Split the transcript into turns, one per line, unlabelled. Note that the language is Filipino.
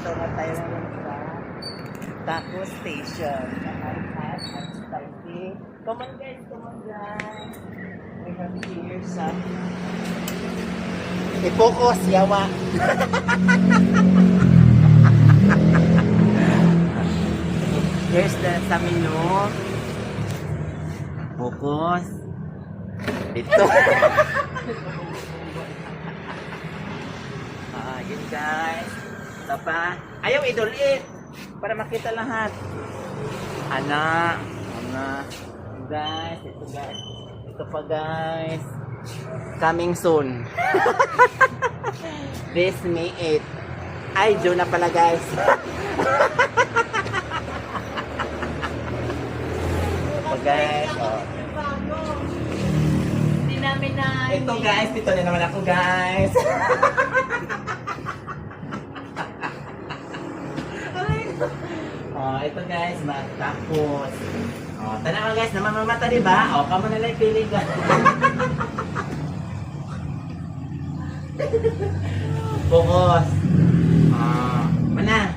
Nandito na tayo ngayon sa Taco Station. Come on guys, come on guys. We have here some... I-focus, yawa. Here's the menu. Focus. Ito. Yun guys. Ito pa. Ayaw idulit. Para makita lahat. Ana. Guys. Ito guys. Ito pa guys. Coming soon. This May 8. Ay, June na pala guys. Ito guys. Oh.
Hindi namin na...
Ito guys. Dito na naman ako guys. Oh, ito guys, matapos. Oh, tanaw guys, namamamata di ba? Oh, kamo na lang pili guys. Focus. Ah, mana?